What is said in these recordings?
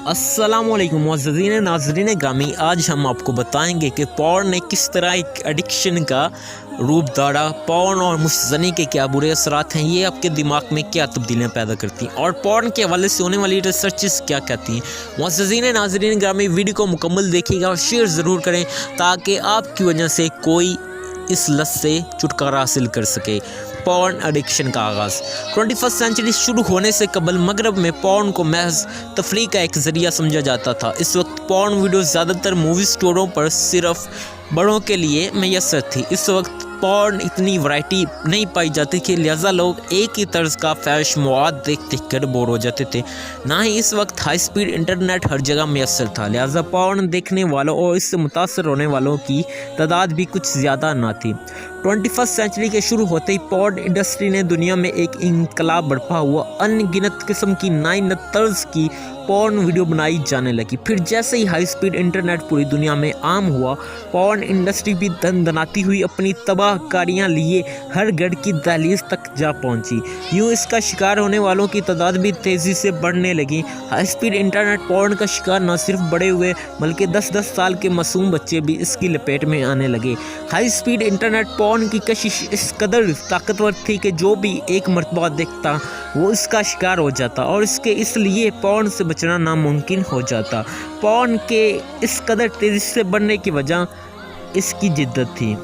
अस्सलाम वालेकुम मुअज़्ज़ज़ीन नाज़रीन ग्रामी। आज हम आपको बताएंगे कि पॉर्न ने किस तरह एक एडिक्शन का रूप धारा, पॉर्न और मुश्तज़नी के क्या बुरे असरात हैं, ये आपके दिमाग में क्या तब्दीलियाँ पैदा करती हैं और पॉर्न के हवाले से होने वाली रिसर्चेस क्या कहती हैं। मुअज़्ज़ज़ीन नाज़रीन ग्रामी, वीडियो को मुकम्मल देखिएगा और शेयर ज़रूर करें ताकि आपकी वजह से कोई इस लत से छुटकारा हासिल कर सके। पॉर्न एडिक्शन का आगाज़ 21वीं सेंचुरी शुरू होने से कबल मगरब में पॉर्न को महज तफरीह का एक ज़रिया समझा जाता था। इस वक्त पॉर्न वीडियो ज़्यादातर मूवी स्टोरों पर सिर्फ बड़ों के लिए मैसर थी। इस वक्त पॉर्न इतनी वैरायटी नहीं पाई जाती कि लिहाजा लोग एक ही तर्ज का फैश मवाद देख कर बोर हो जाते थे। ना ही इस वक्त हाई स्पीड इंटरनेट हर जगह मैसर था, लिहाजा पॉर्न देखने वालों और इससे मुतासर होने वालों की तादाद भी कुछ ज़्यादा ना थी। 21वीं सेंचुरी के शुरू होते ही पॉर्न इंडस्ट्री ने दुनिया में एक इनकलाब बर्पा हुआ। अनगिनत किस्म की नई तर्ज की पॉर्न वीडियो बनाई जाने लगी। फिर जैसे ही हाई स्पीड इंटरनेट पूरी दुनिया में आम हुआ, पॉर्न इंडस्ट्री भी दनाती हुई अपनी तबाहकारियाँ लिए हर गढ़ की दहलीज तक जा पहुंची। यूँ इसका शिकार होने वालों की तादाद भी तेज़ी से बढ़ने लगी। हाई स्पीड इंटरनेट पॉर्न का शिकार न सिर्फ बड़े हुए बल्कि 10-10 साल के मासूम बच्चे भी इसकी लपेट में आने लगे। हाई स्पीड इंटरनेट पॉर्न की कशिश इस कदर ताकतवर थी कि जो भी एक मरतबा देखता वो इसका शिकार हो जाता और इसलिए पॉर्न से बचना नामुमकिन हो जाता। पॉर्न के इस कदर तेज़ी से बढ़ने की वजह इसकी जिद्दत थी।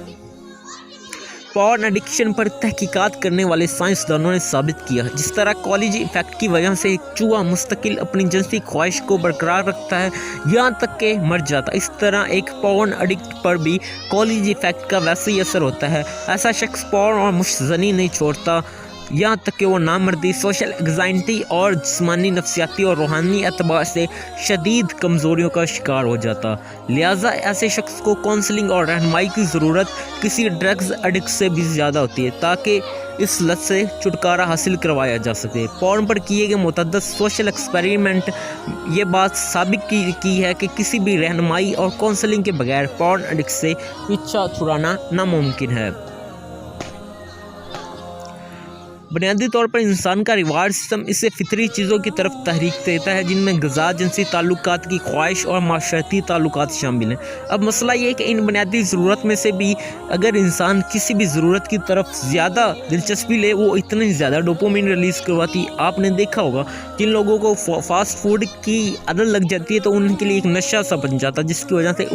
पॉर्न एडिक्शन पर तहकीकात करने वाले साइंसदानों ने साबित किया, जिस तरह कॉलेज इफेक्ट की वजह से एक चूहा मुस्तकिल अपनी जिनसी ख्वाहिश को बरकरार रखता है यहाँ तक कि मर जाता, इस तरह एक पॉर्न एडिक्ट पर भी कॉलेज इफेक्ट का वैसे ही असर होता है। ऐसा शख्स पॉर्न और मुश्तज़नी नहीं छोड़ता यहाँ तक कि वो नामर्दी, सोशल एंग्जाइटी और जिस्मानी, नफ्सियाती और रूहानी एतबार से शदीद कमज़ोरियों का शिकार हो जाता। लिहाजा ऐसे शख्स को काउंसलिंग और रहनुमाई की ज़रूरत किसी ड्रग्स एडिक्ट से भी ज़्यादा होती है ताकि इस लत से छुटकारा हासिल करवाया जा सके। पॉर्न पर किए गए मुतअद्दिद सोशल एक्सपेरिमेंट ये बात साबित की है कि किसी भी रहनुमाई और काउंसलिंग के बगैर पॉर्न एडिक्ट से पीछा छुड़ाना नामुमकिन है। बुनियादी तौर पर इंसान का रिवार्ड सिस्टम इसे फितरी चीज़ों की तरफ तहरीक देता है, जिनमें ग़िज़ा, जिनसी ताल्लुकात की ख्वाहिश और माशरती ताल्लुकात शामिल हैं। अब मसला ये है कि इन बुनियादी ज़रूरत में से भी अगर इंसान किसी भी ज़रूरत की तरफ ज़्यादा दिलचस्पी ले, वो इतनी ज़्यादा डोपामिन रिलीज़ करवाती। आपने देखा होगा जिन लोगों को फास्ट फूड की आदत लग जाती है तो उनके लिए एक नशा सा बन जाता है, जिसकी वजह से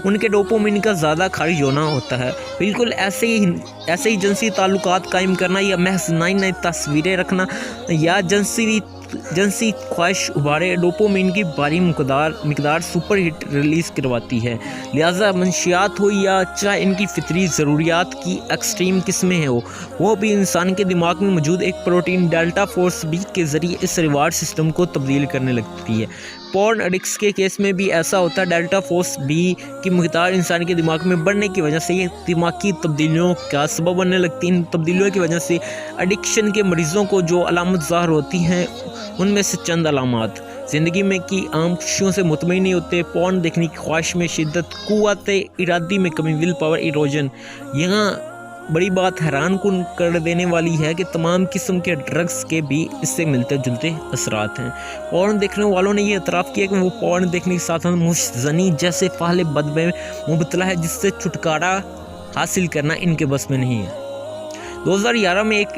उनके डोपामिन का ज़्यादा खारिज होना होता है। बिल्कुल ऐसे ही जिनसी ताल्लुकात कायम करना या महज नई तस्वीरें रखना या जिनसी ख्वाहिश उबारे डोपामिन की भारी मिकदार सुपर हिट रिलीज़ करवाती है। लिहाजा मंशियात हो या चाहे इनकी फितरी ज़रूरियात की एक्सट्रीम किस्में हो, वो भी इंसान के दिमाग में मौजूद एक प्रोटीन डेल्टा फोर्स बी के ज़रिए इस रिवार्ड सिस्टम को तब्दील करने लगती है। पॉर्न एडिक्ट्स के केस में भी ऐसा होता है। डेल्टा फोर्स बी की मिकदार इंसान के दिमाग में बढ़ने की वजह से ये दिमागी तब्दीलियों का सबब बनने लगती है। इन तब्दीलियों की वजह से एडिक्शन के मरीज़ों को जो अलामत ज़ाहिर होती हैं उनमें से चंद अलामात: ज़िंदगी में की आम खुशियों से मुतमईन नहीं होते, पॉर्न देखने की ख्वाहिश में शिद्दत, कुव्वत इरादी में कमी, विल पावर इरोजन। यहाँ बड़ी बात हैरान कुन कर देने वाली है कि तमाम किस्म के ड्रग्स के भी इससे मिलते जुलते असरात हैं। पॉर्न देखने वालों ने यह एतराफ़ किया कि वो पॉर्न देखने के साथ मुश्तज़नी जैसे फाहले बद में मुबतला है, जिससे छुटकारा हासिल करना इनके बस में नहीं है। 2011 में एक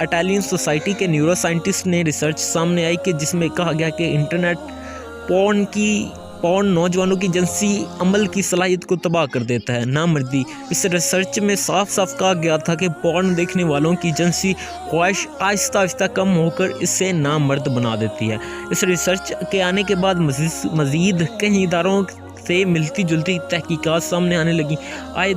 इटालियन सोसाइटी के न्यूरो साइंटिस्ट ने रिसर्च सामने आई कि जिसमें कहा गया कि इंटरनेट पॉर्न नौजवानों की जिनसी अमल की सलाहियत को तबाह कर देता है। नामर्दी। इस रिसर्च में साफ साफ कहा गया था कि पॉर्न देखने वालों की जिनसी ख्वाहिश आहिस्ता आहिस्ता कम होकर इसे नामर्द बना देती है। इस रिसर्च के आने के बाद मज़ीद कई इदारों से मिलती जुलती तहकीकात सामने आने लगी। आइए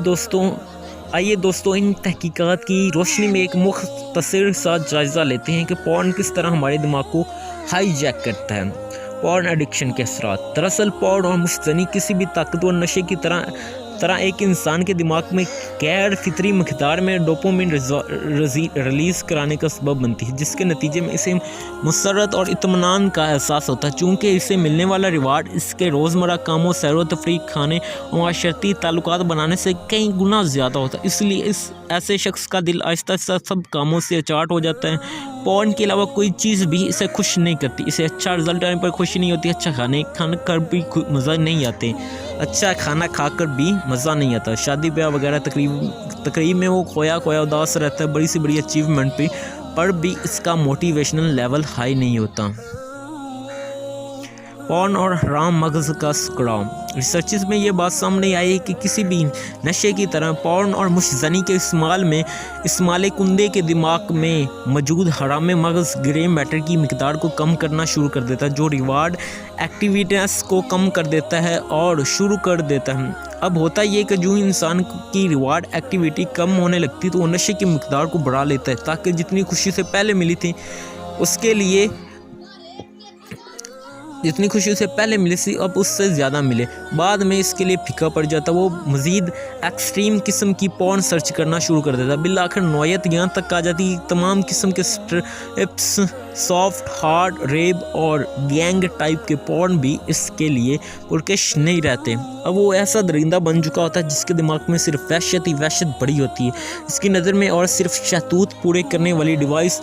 दोस्तों इन तहकीकात की रोशनी में एक मुख्तसर सा जायज़ा लेते हैं कि पॉर्न किस तरह हमारे दिमाग को हाईजैक करता है। पॉर्न एडिक्शन के असरात। दरअसल पॉर्न और मुश्तज़नी किसी भी ताकतवर नशे की तरह एक इंसान के दिमाग में गैर फितरी मकदार में डोपामिन रिलीज़ कराने का सबब बनती है, जिसके नतीजे में इसे मुसर्रत और इत्मीनान का एहसास होता है। चूँकि इसे मिलने वाला रिवार्ड इसके रोज़मर्रा कामों, सैर व तफरीह, खाने और माशरती ताल्लुकात बनाने से कई गुना ज़्यादा होता है, इसलिए ऐसे शख्स का दिल आहिस्ता आहिस्ता सब कामों से अचाट हो जाता है। पॉर्न के अलावा कोई चीज़ भी इसे खुश नहीं करती। इसे अच्छा रिजल्ट आने पर खुशी नहीं होती, अच्छा खाना कर भी मज़ा नहीं आते, अच्छा खाना खाकर भी मज़ा नहीं आता। शादी ब्याह वगैरह तकरीब में वो खोया उदास रहता है, बड़ी से बड़ी अचीवमेंट पर भी इसका मोटिवेशनल लेवल हाई नहीं होता। पॉर्न और हराम मगज़ का स्क्रॉम। रिसर्चेस में ये बात सामने आई है कि किसी भी नशे की तरह पॉर्न और मुश्तनी के इस्तेमाल कुंदे के दिमाग में मौजूद हराम मगज़ ग्रे मैटर की मिकदार को कम करना शुरू कर देता है, जो रिवार्ड एक्टिविटीज़ को कम कर देता है और शुरू कर देता है। अब होता ये कि जो इंसान की रिवार्ड एक्टिविटी कम होने लगती तो वो नशे की मिकदार को बढ़ा लेता है, ताकि जितनी खुशी से पहले मिली थी जितनी खुशी उसे पहले मिली थी अब उससे ज़्यादा मिले, बाद में इसके लिए फीका पड़ जाता। वो मज़ीद एक्सट्रीम किस्म की पॉर्न सर्च करना शुरू कर देता। बिल आखिर नौयत यहाँ तक आ जाती है तमाम किस्म के स्ट्रिप्स, सॉफ्ट हार्ड रेप और गैंग टाइप के पॉर्न भी इसके लिए पुरकश नहीं रहते। अब वो ऐसा दरिंदा बन चुका होता है जिसके दिमाग में सिर्फ वहशत ही वहशत बड़ी होती है, इसकी नज़र में और सिर्फ शहतूत पूरे करने वाली डिवाइस।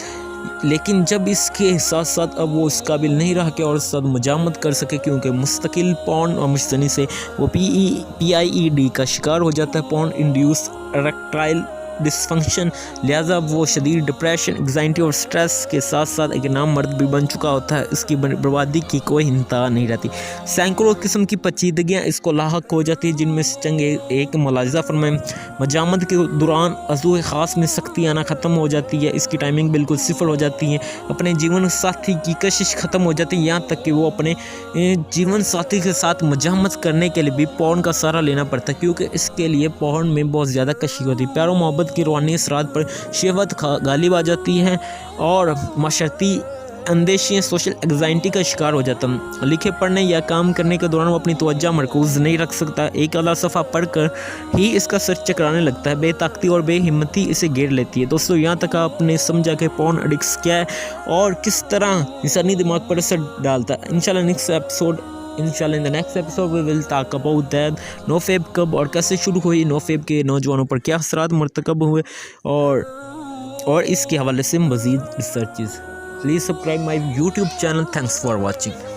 लेकिन जब इसके साथ साथ अब वो इस काबिल नहीं रहा कि और साथ मजामत कर सके, क्योंकि मुस्तकिल पॉर्न और मुश्तनी से वो PIED का शिकार हो जाता है, पॉर्न इंड्यूस इरेक्टाइल डिसफंक्शन। लिहाजा वो शदीद डिप्रेशन, एंग्जाइटी और स्ट्रेस के साथ साथ एक नाम मर्द भी बन चुका होता है। इसकी बर्बादी की कोई इंतहा नहीं रहती। सैकड़ों किस्म की पेचीदगियाँ इसको लाहक हो जाती है, जिनमें से चंग एक मुलाहिजा फरमाएं। मजामत के दौरान अज़ू ख़ास में सख्ती आना ख़त्म हो जाती है, इसकी टाइमिंग बिल्कुल सिफर हो जाती है, अपने जीवन साथी की कशिश ख़त्म हो जाती है, यहाँ तक कि वो अपने जीवन साथी के साथ मजामत करने के लिए भी पॉर्न का सहारा लेना पड़ता है, क्योंकि इसके लिए पॉर्न में बहुत ज़्यादा कशिश होती है। प्यारो मोहब्बत की रूहानी असरात पर शहवत गालिब आ जाती है और माशरती अंदेशियाँ, सोशल एंग्जाइटी का शिकार हो जाता है। लिखे पढ़ने या काम करने के दौरान वो अपनी तवज्जो मरकूज़ नहीं रख सकता, एक आला सफ़ा पढ़कर ही इसका सर चकराने लगता है, बेताकती और बेहिम्मती इसे घेर लेती है। दोस्तों, यहाँ तक आपने समझा कि पॉर्न एडिक्स क्या है और किस तरह इंसानी दिमाग पर असर डालता है। इंशाल्लाह in the next episode we will talk about that नोफेब कब और कैसे शुरू हुई, नोफेब के नौजवानों पर क्या असरात मरतकब हुए और इसके हवाले से मज़ीद researches. Please subscribe my YouTube channel. Thanks for watching.